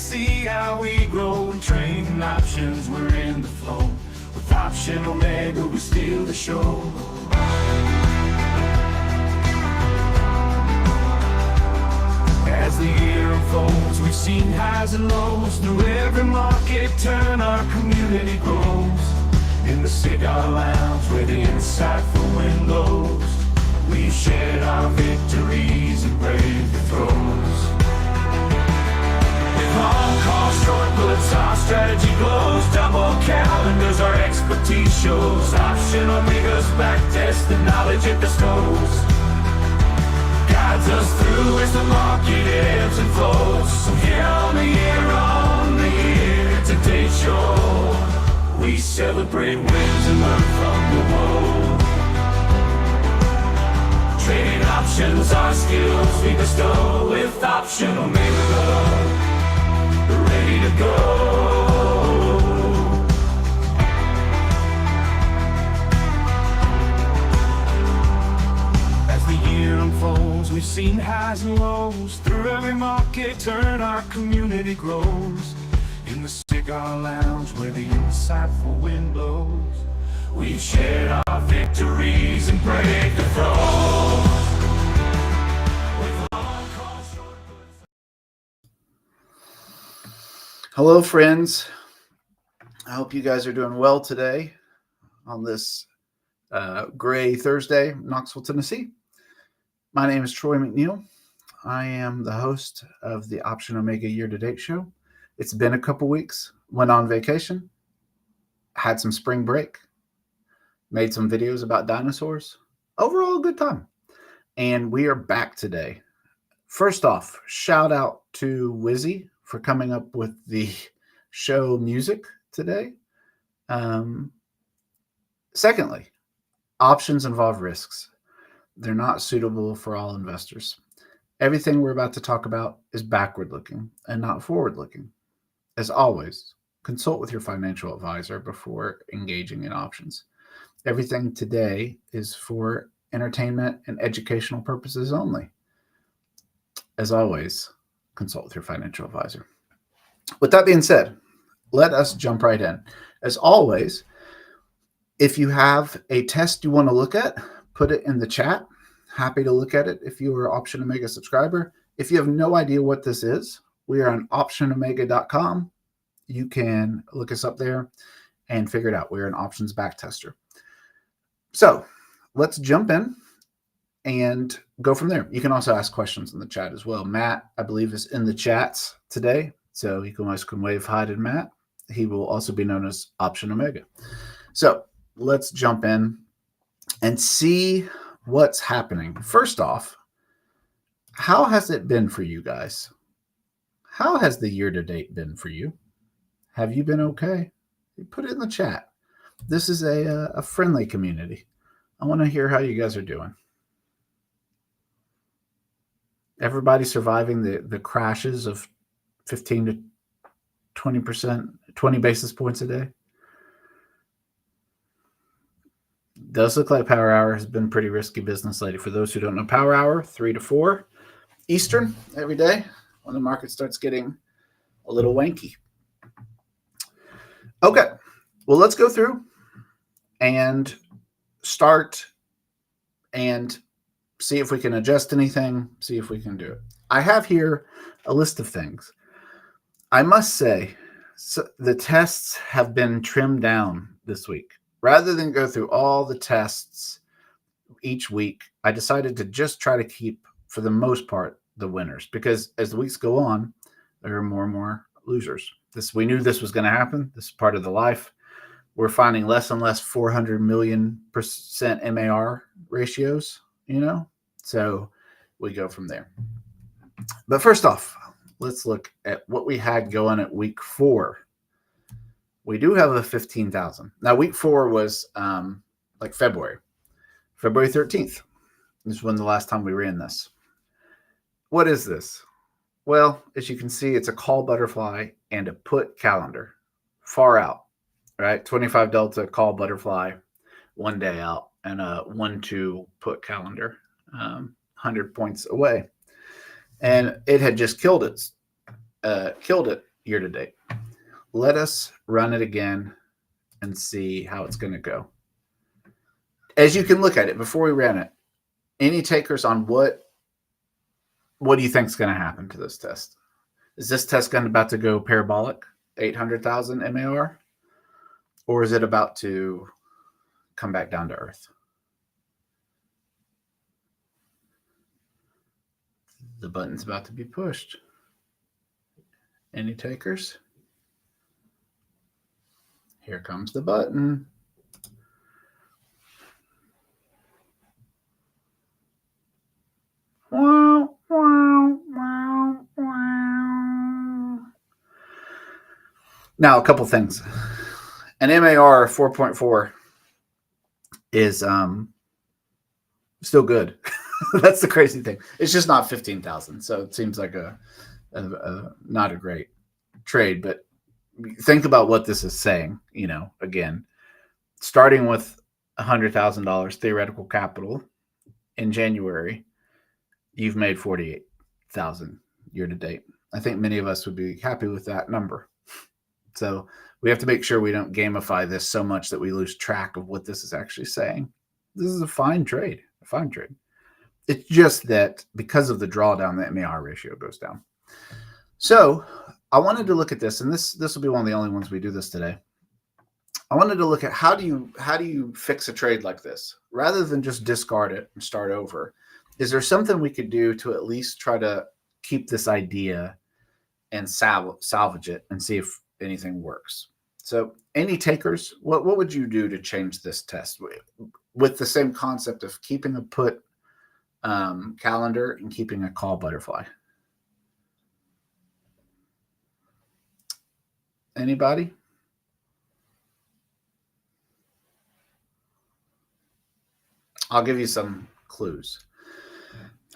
see how we grow. And trading options, we're in the flow. With Option Omega, we steal the show. As the year unfolds, we've seen highs and lows. Through every market turn, our community grows. In the cigar lounge, where the insightful wind blows, we've shared our victories and braved the throes. With long calls, short puts, our strategy glows. Double calendars, our expertise shows. Option Omega's backtesting knowledge it bestows. Guides us through as the market ebbs and flows. So here on the YTD Show, we celebrate wins and learn from the woe. Trading options, our skills we bestow. With Option Omega, we're ready to go. Unfolds, we've seen highs and lows. Through every market turn, our community grows. In the cigar lounge, where the insightful wind blows, we've shared our victories and break the throes. Hello, friends. I hope you guys are doing well today on this gray Thursday, Knoxville, Tennessee. My name is Troy McNeil. I am the host of the Option Omega Year-to-Date Show. It's been a couple weeks. Went on vacation, had some spring break, made some videos about dinosaurs. Overall, a good time. And we are back today. First off, shout out to Wizzy for coming up with the show music today. Secondly, options involve risks. They're not suitable for all investors. Everything we're about to talk about is backward-looking and not forward-looking. As always, consult with your financial advisor before engaging in options. Everything today is for entertainment and educational purposes only. As always, consult with your financial advisor. With that being said, let us jump right in. As always, if you have a test you want to look at, put it in the chat. Happy to look at it if you are an Option Omega subscriber. If you have no idea what this is, we are on optionomega.com. You can look us up there and figure it out. We're an options backtester. So let's jump in and go from there. You can also ask questions in the chat as well. Matt, I believe, is in the chats today. So you can always wave hi to Matt. He will also be known as Option Omega. So let's jump in and see what's happening. First off, how has it been for you guys? How has the year to date been for you? Have you been okay? Put it in the chat. This is a friendly community. I want to hear how you guys are doing. Everybody surviving the crashes of 15 to 20%, 20 basis points a day? Does look like Power Hour has been pretty risky business lately. For those who don't know, Power Hour, 3 to 4 Eastern every day when the market starts getting a little wanky. Okay, well, let's go through and start and see if we can adjust anything, see if we can do it. I have here a list of things. I must say, the tests have been trimmed down this week. Rather than go through all the tests each week, I decided to just try to keep, for the most part, the winners. Because as the weeks go on, there are more and more losers. We knew this was going to happen. This is part of the life. We're finding less and less 400 million% MAR ratios, So we go from there. But first off, let's look at what we had going at week 4. We do have a 15,000. Now, week 4 was like February 13th. This is when the last time we ran this. What is this? Well, as you can see, it's a call butterfly and a put calendar. Far out, right? 25 delta call butterfly, 1 day out, and a 1-2 put calendar, 100 points away. And it had just killed it, year to date. Let us run it again and see how it's going to go. As you can look at it before we ran it, any takers on what do you think is going to happen to this test? Is this test about to go parabolic, 800,000 MAR? Or is it about to come back down to earth? The button's about to be pushed. Any takers? Here comes the button. Wow, wow, wow, wow. Now, a couple things. An MAR 4.4 is still good. That's the crazy thing. It's just not 15,000. So it seems like a not a great trade. But think about what this is saying. Again, starting with $100,000 theoretical capital in January, you've made 48,000 year to date. I think many of us would be happy with that number. So we have to make sure we don't gamify this so much that we lose track of what this is actually saying. This is a fine trade, It's just that because of the drawdown, the MAR ratio goes down. So I wanted to look at this, and this will be one of the only ones we do this today. I wanted to look at how do you fix a trade like this rather than just discard it and start over. Is there something we could do to at least try to keep this idea and salvage it and see if anything works? So any takers, what would you do to change this test with the same concept of keeping a put calendar and keeping a call butterfly? Anybody? I'll give you some clues.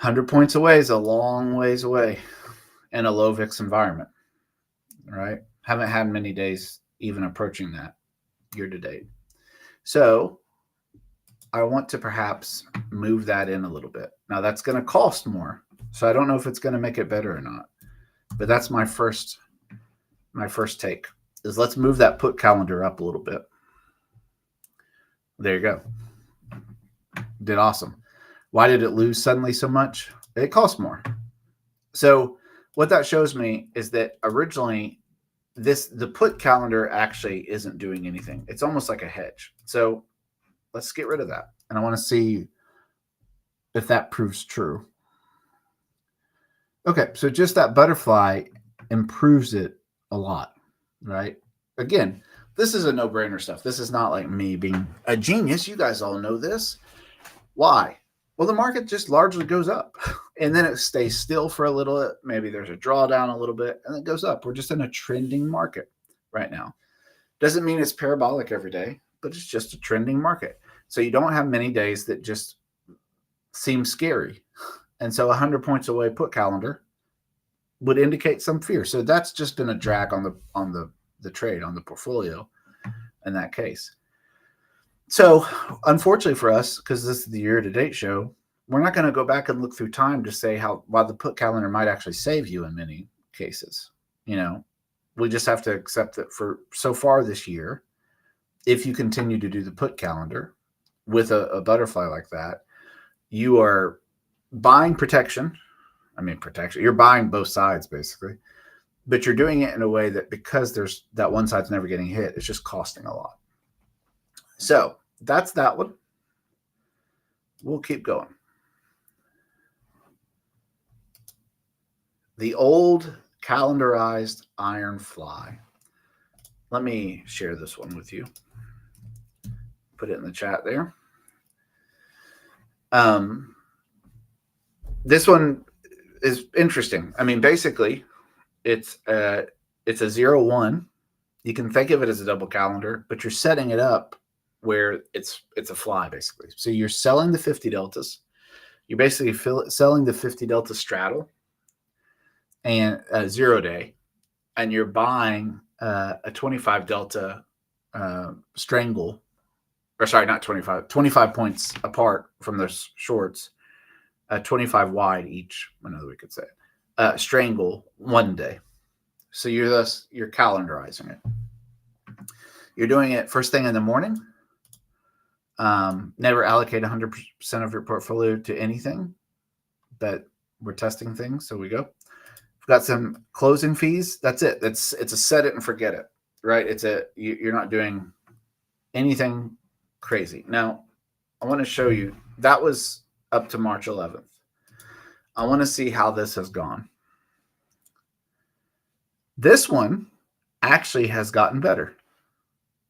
100 points away is a long ways away in a low VIX environment, right? Haven't had many days even approaching that year to date. So I want to perhaps move that in a little bit. Now that's going to cost more. So I don't know if it's going to make it better or not, but that's my first take is let's move that put calendar up a little bit. There you go. Did awesome. Why did it lose suddenly so much? It cost more. So what that shows me is that originally the put calendar actually isn't doing anything. It's almost like a hedge. So let's get rid of that. And I want to see if that proves true. Okay, so just that butterfly improves it a lot, right? Again, this is a no-brainer stuff. This is not like me being a genius. You guys all know this. Why? Well, the market just largely goes up and then it stays still for a little bit. Maybe there's a drawdown a little bit and it goes up. We're just in a trending market right now. Doesn't mean it's parabolic every day, but it's just a trending market. So you don't have many days that just seem scary. And so 100 points away put calendar would indicate some fear. So that's just been a drag on the trade, on the portfolio in that case. So unfortunately for us, because this is the year-to-date show, we're not going to go back and look through time to say why the put calendar might actually save you in many cases. We just have to accept that for so far this year, if you continue to do the put calendar with a butterfly like that, you are buying protection. You're buying both sides basically, but you're doing it in a way that because there's that one side's never getting hit, it's just costing a lot. So that's that one. We'll keep going. The old calendarized iron fly. Let me share this one with you. Put it in the chat there. This one is interesting. Basically, it's a 0-1. You can think of it as a double calendar, but you're setting it up where it's a fly basically. So you're selling the 50 deltas. You're basically selling the 50 delta straddle and a 0 day, and you're buying a 25 delta strangle, or sorry, not 25 points apart from those shorts, 25 wide each, another we could say, strangle 1 day. So you're calendarizing it. You're doing it first thing in the morning. Never allocate 100% of your portfolio to anything, but we're testing things. So we go. We've got some closing fees. That's it. It's a set it and forget it, right? You're not doing anything crazy. Now, I want to show you that was up to March 11th. I want to see how this has gone. This one actually has gotten better.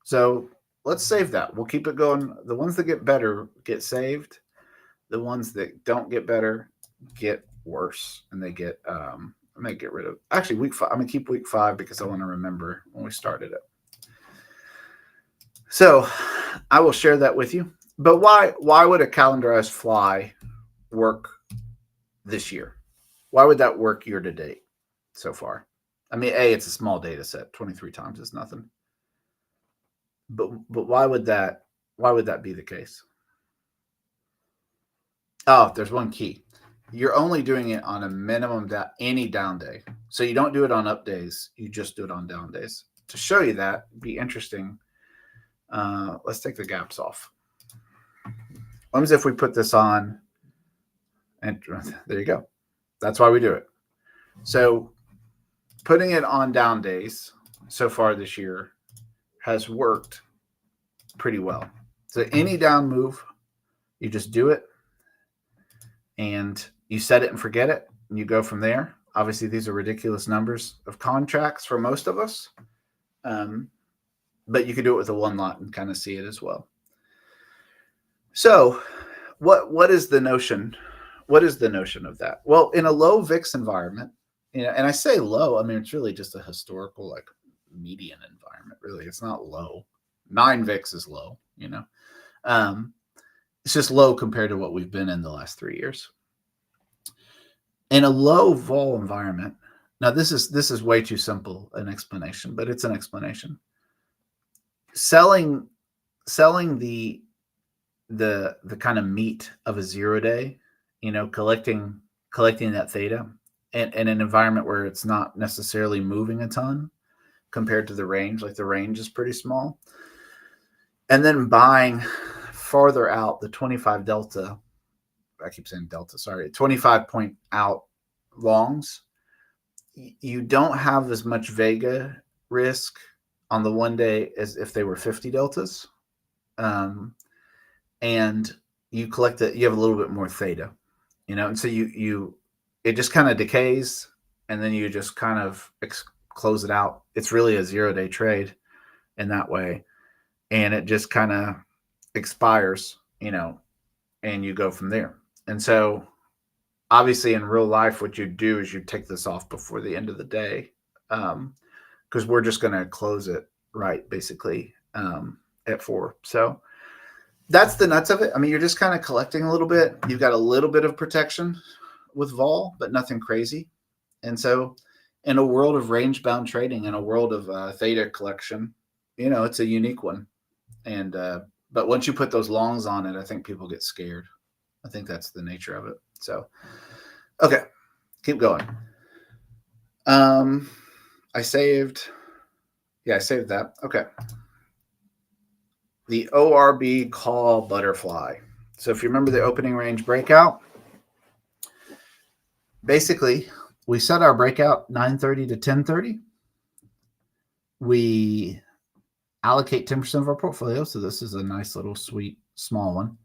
So let's save that. We'll keep it going. The ones that get better get saved. The ones that don't get better get worse, and they get. I might get rid of actually week 5. I'm gonna keep week 5 because I want to remember when we started it. So I will share that with you. But why would a calendarized fly work this year? Why would that work year to date so far? I mean, it's a small data set. 23 times is nothing. But why would that be the case? Oh, there's one key. You're only doing it on a minimum any down day. So you don't do it on up days. You just do it on down days. To show you that, be interesting. Let's take the gaps off. What if we put this on? And there you go. That's why we do it. So putting it on down days so far this year has worked pretty well. So any down move, you just do it and you set it and forget it, and you go from there. Obviously, these are ridiculous numbers of contracts for most of us, but you could do it with a one lot and kind of see it as well. So what is the notion? What is the notion of that? Well, in a low VIX environment, and I say low, I mean, it's really just a historical, like, median environment, really. It's not low. 9 VIX is low, It's just low compared to what we've been in the last 3 years. In a low vol environment, now this is way too simple an explanation, but it's an explanation. Selling the kind of meat of a 0 day, collecting that theta in an environment where it's not necessarily moving a ton compared to the range, like the range is pretty small. And then buying farther out the 25 delta, I keep saying delta, sorry, 25 point out longs, you don't have as much Vega risk on the 1 day as if they were 50 deltas. And you collect it, you have a little bit more theta, and so it just kind of decays, and then you just kind of close it out. It's really a 0 day trade in that way. And it just kind of expires, and you go from there. And so obviously in real life, what you do is you take this off before the end of the day, because we're just going to close it right, basically, at 4. So that's the nuts of it. I mean, you're just kind of collecting a little bit. You've got a little bit of protection with vol, but nothing crazy. And so in a world of range-bound trading, in a world of theta collection, it's a unique one. And but once you put those longs on it, I think people get scared. I think that's the nature of it. So, okay, keep going. I saved that. Okay. The ORB call butterfly. So if you remember the opening range breakout, basically we set our breakout 9:30 to 10:30. We allocate 10% of our portfolio. So this is a nice little sweet small one.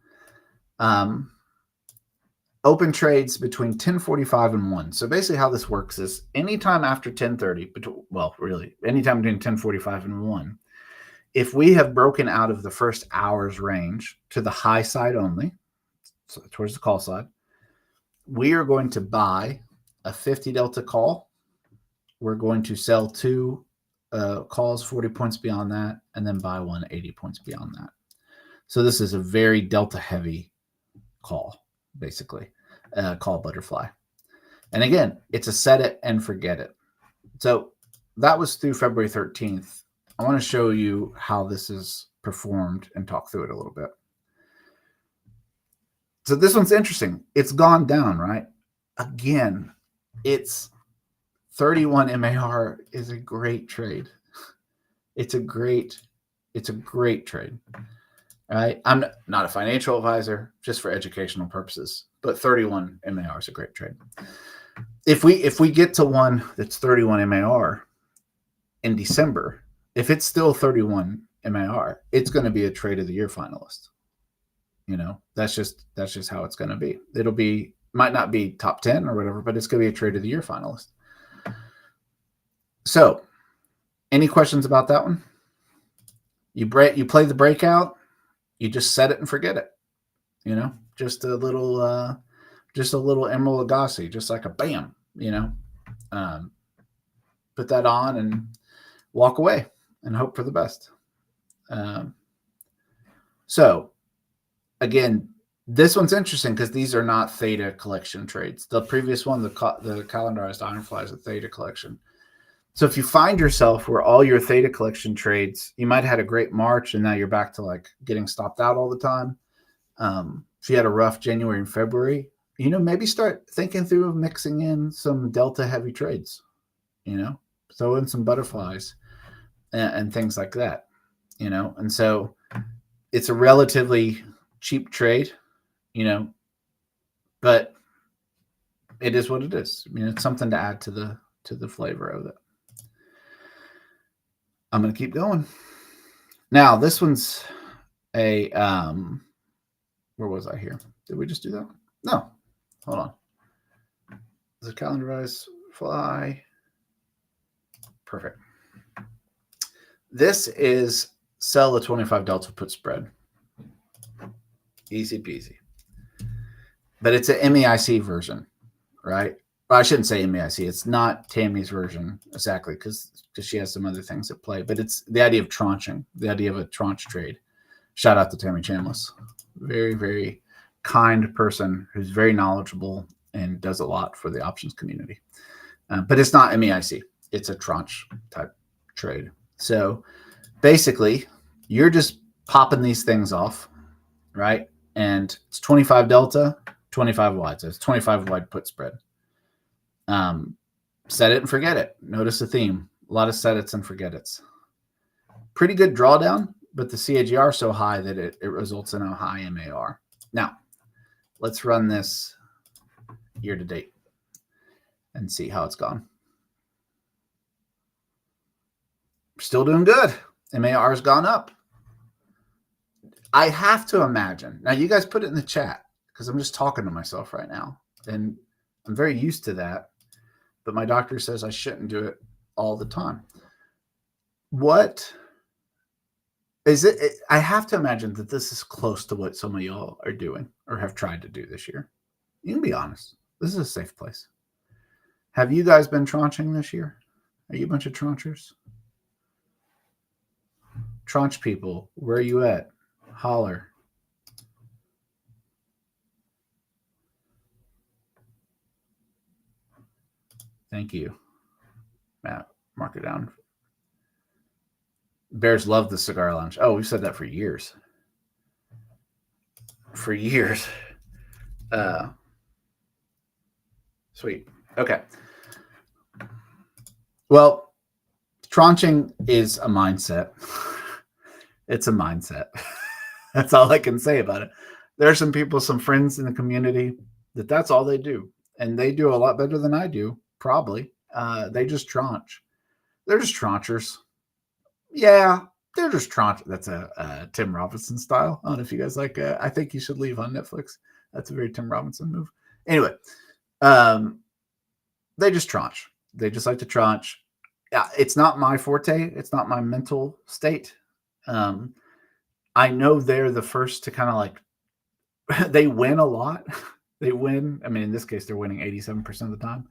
Open trades between 10:45 and 1. So basically how this works is anytime after 10:30, really anytime between 10:45 and 1, if we have broken out of the first hour's range to the high side only, so towards the call side, we are going to buy a 50 delta call. We're going to sell 2 calls 40 points beyond that, and then buy 1 80 points beyond that. So this is a very delta heavy call, basically, call butterfly. And again, it's a set it and forget it. So that was through February 13th. I want to show you how this is performed and talk through it a little bit. So this one's interesting. It's gone down, right? Again, it's 31 MAR is a great trade. It's a great trade. All right. I'm not a financial advisor, just for educational purposes, but 31 MAR is a great trade. If we get to one that's 31 MAR in December, if it's still 31 MAR, it's going to be a trade of the year finalist. You know, that's just how it's going to be. Might not be top 10 or whatever, but it's going to be a trade of the year finalist. So, any questions about that one? You play the breakout, you just set it and forget it. You know, just a little Emerald Lagasse, just like a bam, you know. Put that on and walk away and hope for the best. So, again, this one's interesting because these are not Theta collection trades. The previous one, the Calendarized Ironfly, is a Theta collection. So if you find yourself where all your Theta collection trades, you might have had a great March and now you're back to like getting stopped out all the time. If you had a rough January and February, you know, maybe start thinking through mixing in some Delta heavy trades, you know, throw in some butterflies and things like that, you know. And so it's a relatively cheap trade, you know, but it is what it is. I mean, it's something to add to the flavor of it. I'm going to keep going. Now, this one's a, where was I here? Did we just do that? No, hold on. The Calendarized fly. Perfect. This is sell the 25 Delta put spread. Easy peasy. But it's an MEIC version, right? Well, I shouldn't say MEIC. It's not Tammy's version exactly because she has some other things at play. But it's the idea of tranching, the idea of a tranche trade. Shout out to Tammy Chambliss. Very, very kind person who's very knowledgeable and does a lot for the options community. But it's not MEIC. It's a tranche type trade. So basically, you're just popping these things off, right? And it's 25 Delta, 25 wide. So it's 25 wide put spread. Set it and forget it. Notice the theme. A lot of set it's and forget it's. Pretty good drawdown, but the CAGR is so high that it results in a high MAR. Now, let's run this year to date and see how it's gone. Still doing good. MAR has gone up. I have to imagine. Now, you guys put it in the chat because I'm just talking to myself right now. And I'm very used to that. But my doctor says I shouldn't do it all the time. What is it? I have to imagine that this is close to what some of y'all are doing or have tried to do this year. You can be honest. This is a safe place. Have you guys been tranching this year? Are you a bunch of tranchers? Tranche people, where are you at? Holler. Thank you. Matt, mark it down. Bears love the cigar lounge. Oh, we've said that for years. For years. Sweet. Okay. Well, tranching is a mindset. It's a mindset. That's all I can say about it. There are some people, some friends in the community that's all they do. And they do a lot better than I do, probably. They just tranche. They're just tranchers. Yeah, they're just tranche. That's a Tim Robinson style. I don't know if you guys like I Think You Should Leave on Netflix. That's a very Tim Robinson move. Anyway, they just tranche. They just like to tranche. Yeah, it's not my forte. It's not my mental state. I know they're the first to kind of like, they win a lot. They win. I mean, in this case, they're winning 87% of the time.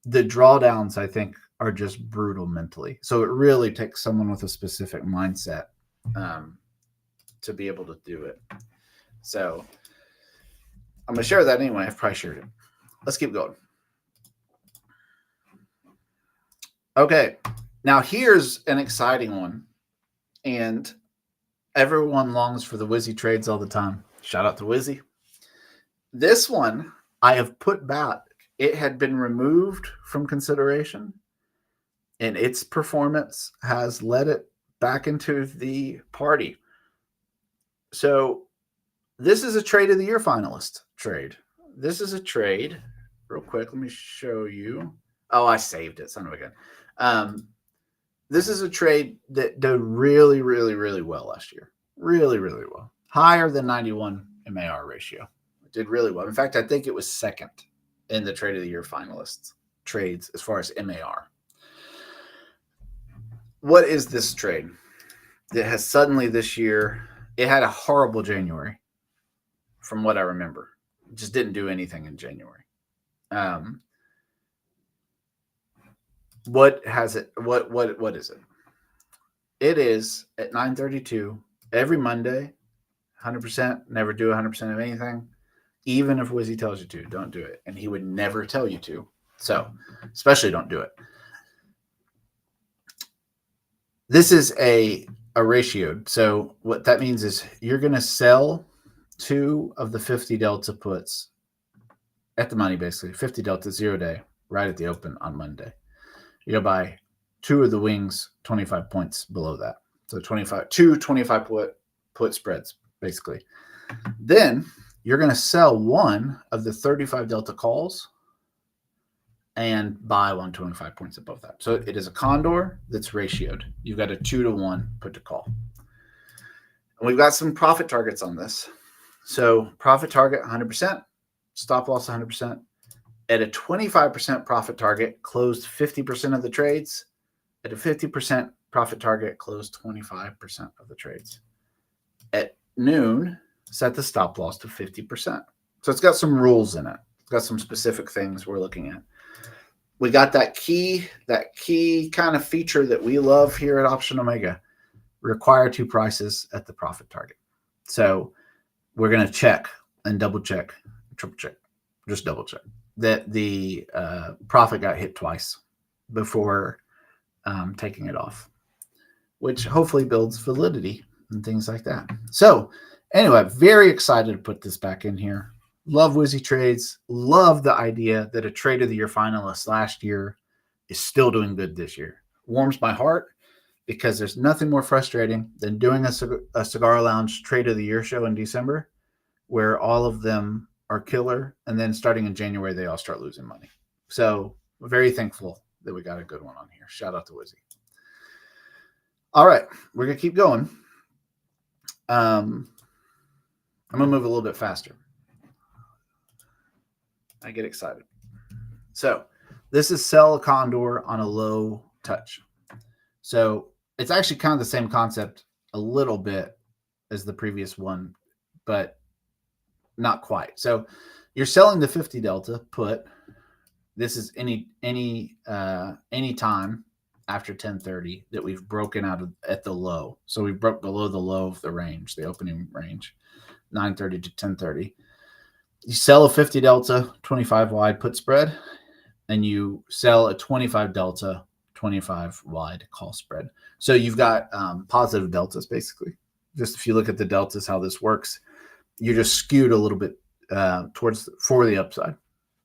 The drawdowns, I think, are just brutal mentally. So it really takes someone with a specific mindset to be able to do it. So I'm going to share that anyway. I've probably shared it. Let's keep going. Okay. Now here's an exciting one. And everyone longs for the Wizzy trades all the time. Shout out to Wizzy. This one I have put back it had been removed from consideration, and its performance has led it back into the party. So this is a trade of the year finalist trade. This is a trade. Real quick, let me show you. Oh, I saved it. Son of a gun. This is a trade that did really, really, really well last year. Really, really well. Higher than 91 MAR ratio. It did really well. In fact, I think it was second in the trade of the year finalists trades as far as MAR. What is this trade that has suddenly this year, it had a horrible January from what I remember. It just didn't do anything in January. What has it? What is it? It is at 9:32 every Monday, 100%. Never do 100% of anything, even if Wizzy tells you to. Don't do it, and he would never tell you to. So, especially don't do it. This is a ratioed. So what that means is you're going to sell 2 of the 50 delta puts at the money, basically 50 delta 0 day right at the open on Monday. You'll buy 2 of the wings 25 points below that. So 25 put spreads, basically. Then you're going to sell 1 of the 35 delta calls and buy 125 points above that. So it is a condor that's ratioed. You've got a 2-to-1 put to call. And we've got some profit targets on this. So profit target 100%, stop loss 100%. At a 25% profit target, closed 50% of the trades. At a 50% profit target, closed 25% of the trades. At noon, set the stop loss to 50%. So it's got some rules in it. It's got some specific things we're looking at. We got that key kind of feature that we love here at Option Omega. Require 2 prices at the profit target. So we're going to check and double check, triple check, just double check that the profit got hit twice before taking it off, which hopefully builds validity and things like that. So anyway, very excited to put this back in here. Love Wizzy trades. Love the idea that a trade of the year finalist last year is still doing good this year. Warms my heart because there's nothing more frustrating than doing a Cigar Lounge trade of the year show in December where all of them are killer, and then starting in January, they all start losing money. So very thankful that we got a good one on here. Shout out to Wizzy. All right, we're going to keep going. I'm going to move a little bit faster. I get excited. So this is sell a condor on a low touch. So it's actually kind of the same concept a little bit as the previous one, but not quite. So you're selling the 50 delta put. This is any time after 10:30 that we've broken out at the low. So we broke below the low of the range, the opening range, 9:30 to 10:30. You sell a 50 delta 25 wide put spread, and you sell a 25 delta 25 wide call spread. So you've got positive deltas, basically. Just if you look at the deltas, how this works, you're just skewed a little bit for the upside.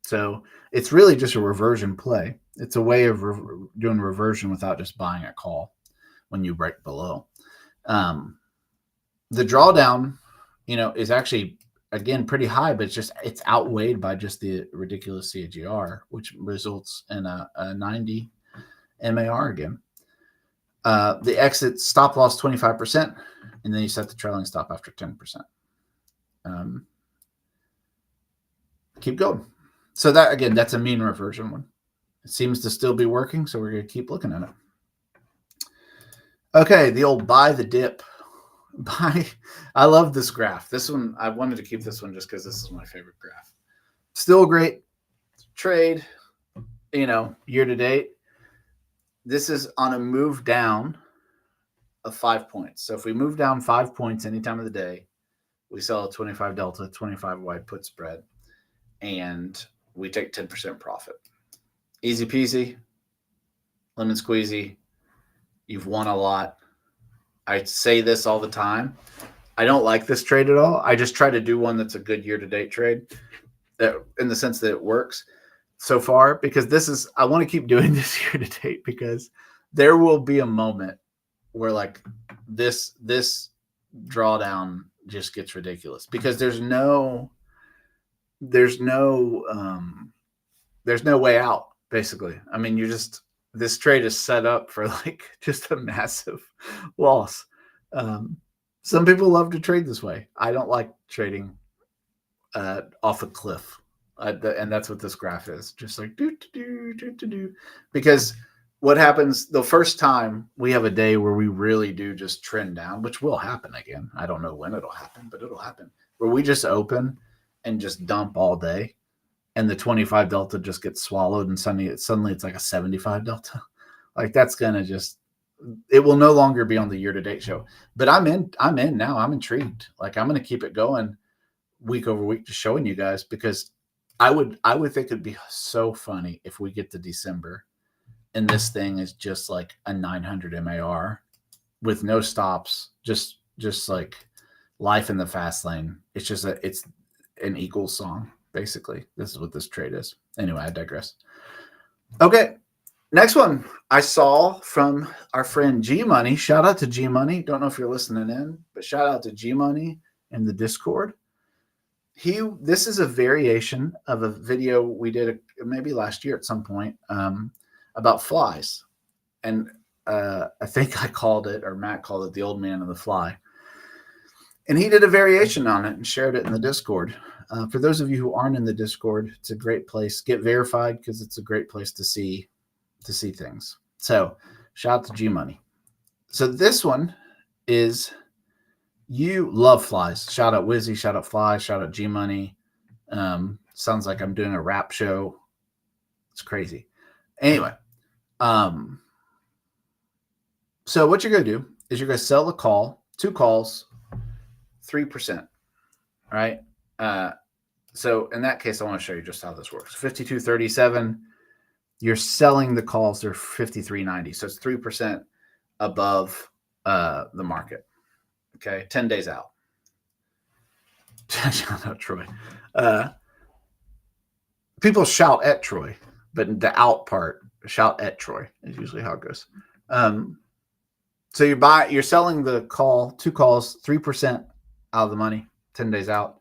So it's really just a reversion play. It's a way of doing reversion without just buying a call when you break below. The drawdown, is actually, again, pretty high, but it's outweighed by just the ridiculous CAGR, which results in a 90 MAR again. The exit stop loss 25%, and then you set the trailing stop after 10%. Keep going. So that, again, that's a mean reversion one. It seems to still be working, so we're going to keep looking at it. Okay, the old buy the dip. I love this graph. This one, I wanted to keep this one just because this is my favorite graph. Still a great trade, year to date. This is on a move down of 5 points. So if we move down 5 points any time of the day, we sell a 25 delta, 25 wide put spread, and we take 10% profit. Easy peasy, lemon squeezy. You've won a lot. I say this all the time. I don't like this trade at all. I just try to do one that's a good year-to-date trade, that in the sense that it works. so far, because I want to keep doing this year to date, because there will be a moment where like this drawdown just gets ridiculous, because there's no way out, basically. I mean, this trade is set up for like just a massive loss. Some people love to trade this way. I don't like trading off a cliff. And that's what this graph is. Just like do. Because what happens the first time we have a day where we really do just trend down, which will happen again. I don't know when it'll happen, but it'll happen. Where we just open and just dump all day, and the 25 delta just gets swallowed, and suddenly it's like a 75 delta. Like that's gonna it will no longer be on the year-to-date show. But I'm in now. I'm intrigued. Like I'm gonna keep it going week over week, just showing you guys, because I would think it'd be so funny if we get to December and this thing is just like a 900 MAR with no stops, just like life in the fast lane. It's an Eagles song, basically. This is what this trade is. Anyway, I digress. Okay, next one I saw from our friend G Money. Shout out to G Money. Don't know if you're listening in, but shout out to G Money in the Discord. This is a variation of a video we did maybe last year at some point about flies. And I think I called it, or Matt called it, the old man and the fly. And he did a variation on it and shared it in the Discord. For those of you who aren't in the Discord, it's a great place. Get verified, because it's a great place to see things. So shout out to G Money. So this one is, you love flies. Shout out Wizzy, shout out Fly, shout out G Money. Sounds like I'm doing a rap show. It's crazy. Anyway, so what you're going to do is you're going to sell the call, 2 calls, 3%. Right? So in that case, I want to show you just how this works. 52.37. You're selling the calls, they're 53.90. So it's 3% above the market. Okay, 10 days out. Shout out Troy. People shout at Troy, but the out part, shout at Troy is usually how it goes. So you're selling the call, 2 calls, 3% out of the money, 10 days out.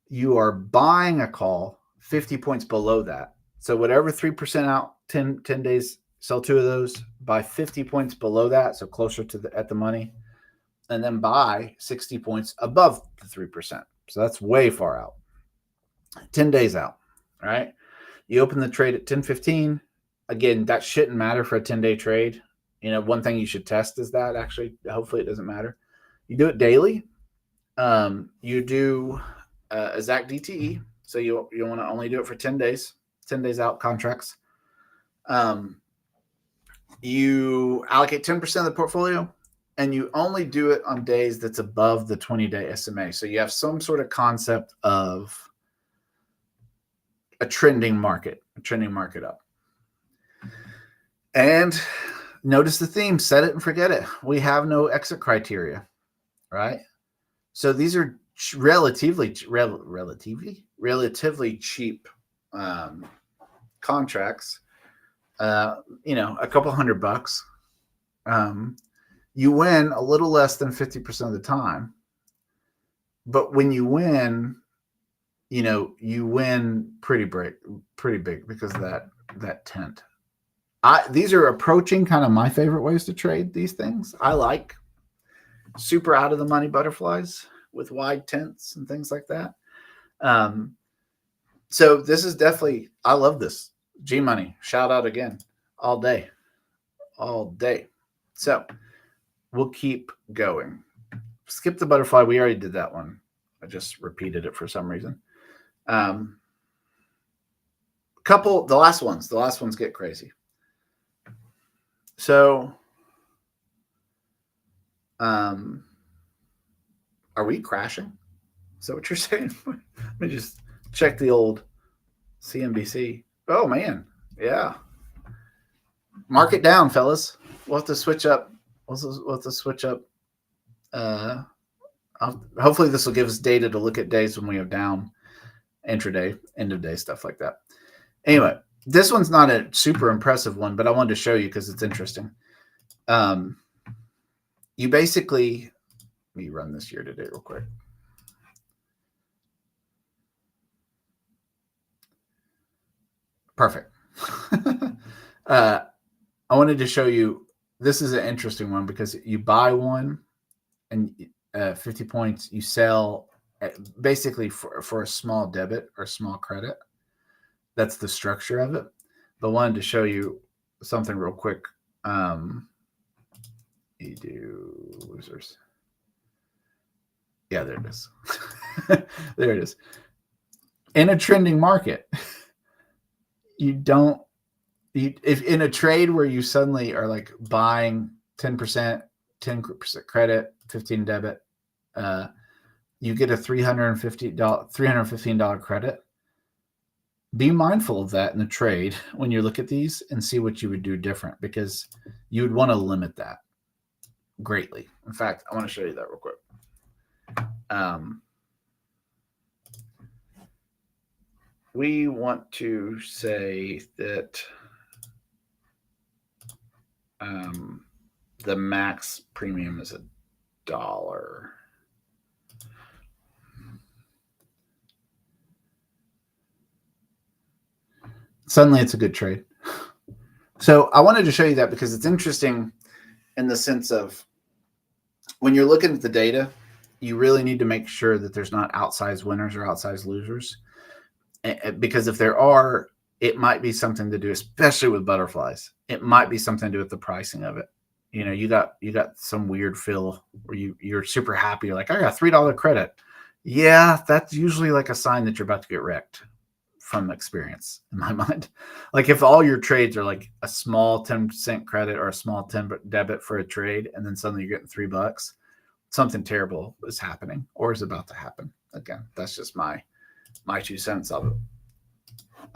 You are buying a call 50 points below that. So whatever 3% out, 10 days, sell 2 of those, buy 50 points below that, so closer to at the money, and then buy 60 points above the 3%. So that's way far out. 10 days out, all right? You open the trade at 10:15. Again, that shouldn't matter for a 10-day trade. You know, one thing you should test is that, actually. Hopefully it doesn't matter. You do it daily. You do a ZAC DTE. So you want to only do it for 10 days, 10 days out contracts. You allocate 10% of the portfolio, and you only do it on days that's above the 20-day SMA. So you have some sort of concept of a trending market up. And notice the theme, set it and forget it. We have no exit criteria, right? So these are relatively cheap contracts. A couple $100. You win a little less than 50% of the time. But when you win, you win pretty big because of that tent. These are approaching kind of my favorite ways to trade these things. I like super out of the money butterflies with wide tents and things like that. So this is definitely, I love this. G Money, shout out again, all day. So we'll keep going. Skip the butterfly. We already did that one. I just repeated it for some reason. The last ones get crazy. So, are we crashing? Is that what you're saying? Let me just check the old CNBC. Oh man, yeah. Mark it down, fellas. We'll have to switch up. Hopefully this will give us data to look at days when we have down, intraday, end of day, stuff like that. Anyway, this one's not a super impressive one, but I wanted to show you because it's interesting. You basically, let me run this year to date real quick. Perfect. I wanted to show you, this is an interesting one because you buy one and 50 points, you sell basically for a small debit or small credit. That's the structure of it. But wanted to show you something real quick. You do losers. Yeah, there it is. There it is. In a trending market, if in a trade where you suddenly are like buying 10%, 10% credit, 15 debit, you get a $315 credit. Be mindful of that in the trade when you look at these and see what you would do different, because you would want to limit that greatly. In fact, I want to show you that real quick. We want to say that the max premium is $1. Suddenly it's a good trade. So I wanted to show you that because it's interesting in the sense of when you're looking at the data, you really need to make sure that there's not outsized winners or outsized losers. Because if there are, it might be something to do, especially with butterflies. It might be something to do with the pricing of it. You know, you got some weird fill where you're super happy. You're like, I got $3 credit. Yeah, that's usually like a sign that you're about to get wrecked from experience in my mind. Like if all your trades are like a small 10% credit or a small 10 debit for a trade, and then suddenly you're getting $3, something terrible is happening or is about to happen. Again, that's just my 2 cents of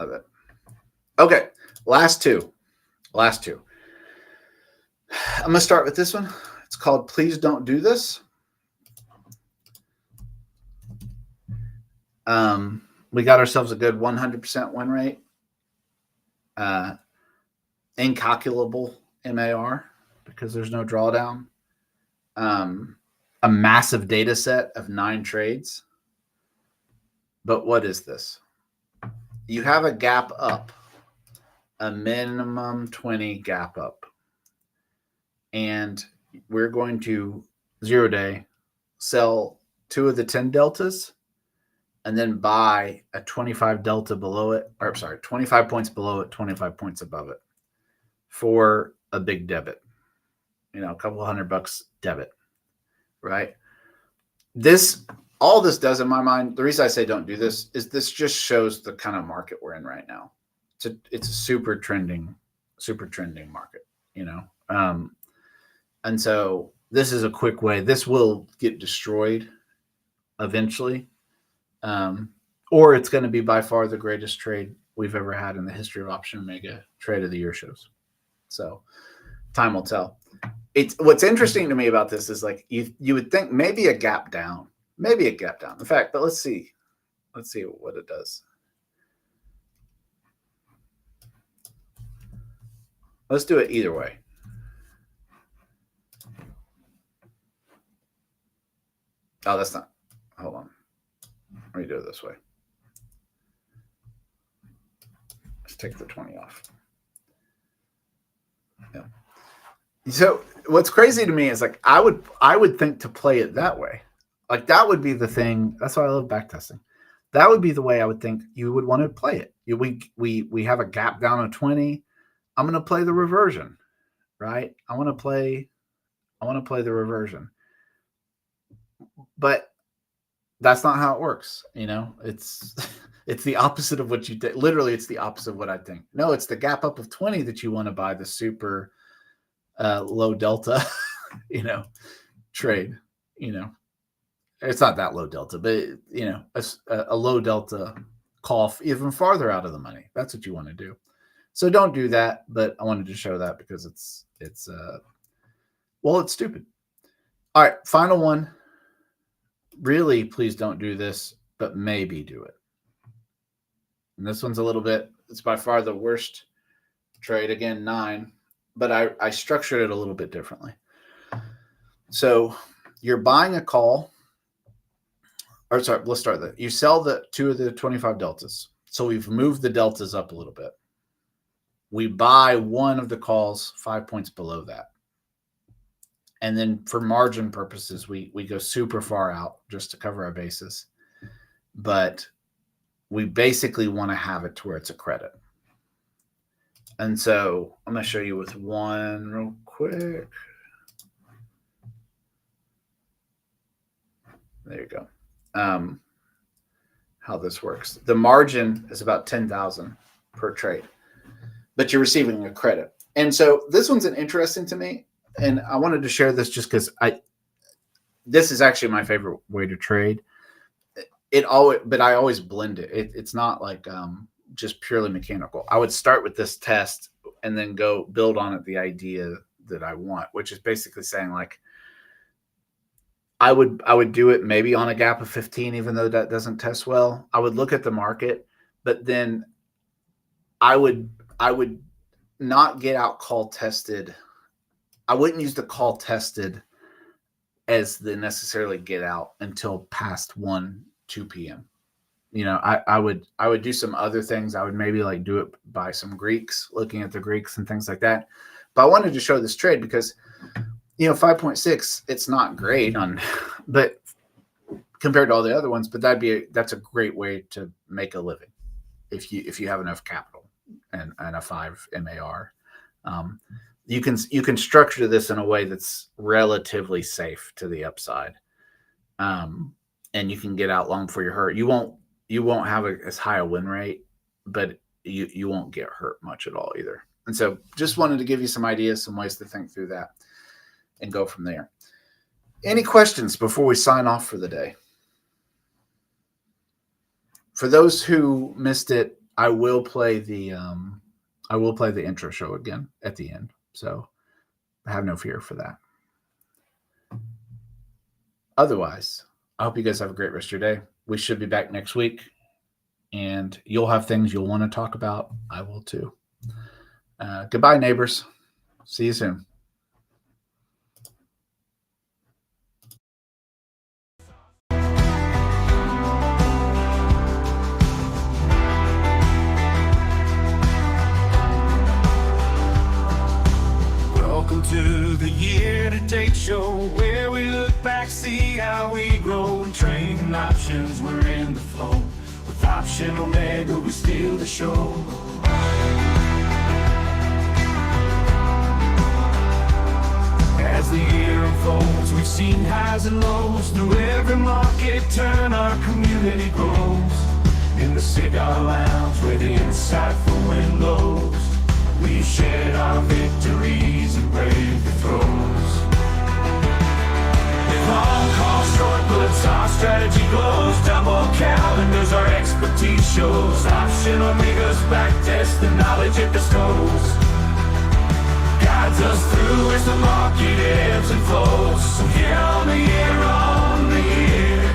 it. Okay, last two. I'm gonna start with this one. It's called Please Don't Do This. We got ourselves a good 100% win rate. Incalculable MAR because there's no drawdown. A massive data set of 9 trades. But what is this? You have a gap up, a minimum 20 gap up. And we're going to 0 day sell 2 of the 10 deltas and then buy a 25 delta below it, or sorry, 25 points below it, 25 points above it for a big debit, you know, a couple $100 debit, right? All this does in my mind, the reason I say don't do this is this just shows the kind of market we're in right now. It's a super trending market, you know? And so this is a quick way. This will get destroyed eventually. Or it's going to be by far the greatest trade we've ever had in the history of Option Omega Trade of the Year shows. So time will tell. What's interesting to me about this is like you would think maybe a gap down. In fact, but let's see what it does. Let's do it either way. Oh, that's not. Hold on. Let me do it this way. Let's take the 20 off. Yeah. So what's crazy to me is like I would think to play it that way. Like that would be the thing. That's why I love backtesting. That would be the way I would think you would want to play it. We have a gap down of 20. I'm going to play the reversion, right? I want to play the reversion. But that's not how it works. You know, it's the opposite of what you think. Literally, it's the opposite of what I think. No, it's the gap up of 20 that you want to buy the super low delta, you know, trade. You know, it's not that low delta, but you know, a low delta call even farther out of the money. That's what you want to do. So don't do that. But I wanted to show that because it's stupid. All right, final one. Really, please don't do this, but maybe do it. And this one's a little bit, it's by far the worst trade. Again, 9, but I structured it a little bit differently. So you're buying a call, or sorry, let's start that. You sell the 2 of the 25 deltas. So we've moved the deltas up a little bit. We buy 1 of the calls 5 points below that. And then for margin purposes, we go super far out just to cover our bases. But we basically want to have it to where it's a credit. And so I'm going to show you with one real quick. There you go. How this works. The margin is about 10,000 per trade, but you're receiving a credit. And so this one's an interesting to me. And I wanted to share this just because this is actually my favorite way to trade. But I always blend it. It's not like just purely mechanical. I would start with this test and then go build on it the idea that I want, which is basically saying like, I would do it maybe on a gap of 15, even though that doesn't test well. I would look at the market, but then I would not get out call tested. I wouldn't use the call tested as the necessarily get out until past 1-2 p.m. You know, I would do some other things. I would maybe like do it by some Greeks, looking at the Greeks and things like that. But I wanted to show this trade because, you know, 5.6, it's not great on, but compared to all the other ones, but that's a great way to make a living if you have enough capital and a 5 MAR. You can structure this in a way that's relatively safe to the upside, and you can get out long before you're hurt. You won't have as high a win rate, but you won't get hurt much at all either. And so, just wanted to give you some ideas, some ways to think through that, and go from there. Any questions before we sign off for the day? For those who missed it, I will play the intro show again at the end. So have no fear for that. Otherwise, I hope you guys have a great rest of your day. We should be back next week, and you'll have things you'll want to talk about. I will too. Goodbye, neighbors. See you soon. Welcome to the YTD Show, where we look back, see how we grow, and trading options, we're in the flow. With Option Omega, we steal the show. As the year unfolds, we've seen highs and lows. Through every market turn, our community grows. In the cigar lounge, where the insightful wind blows, we shared our victories and braved the throes. With long calls, short puts, our strategy glows. Double calendars, our expertise shows. Option Omega's backtest, the knowledge it bestows. Guides us through as the market ebbs and flows. So here on the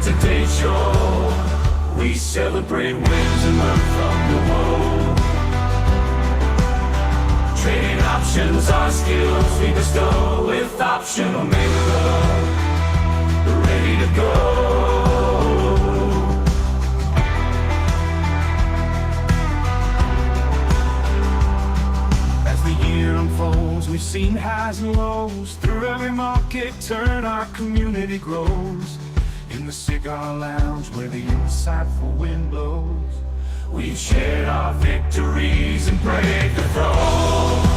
YTD Show, we celebrate wins and learn from the woe. Trading options are skills we bestow. With Option Omega, ready to go. As the year unfolds, we've seen highs and lows. Through every market turn, our community grows. In the cigar lounge, where the insightful wind blows, we've shared our victories and braved the throes.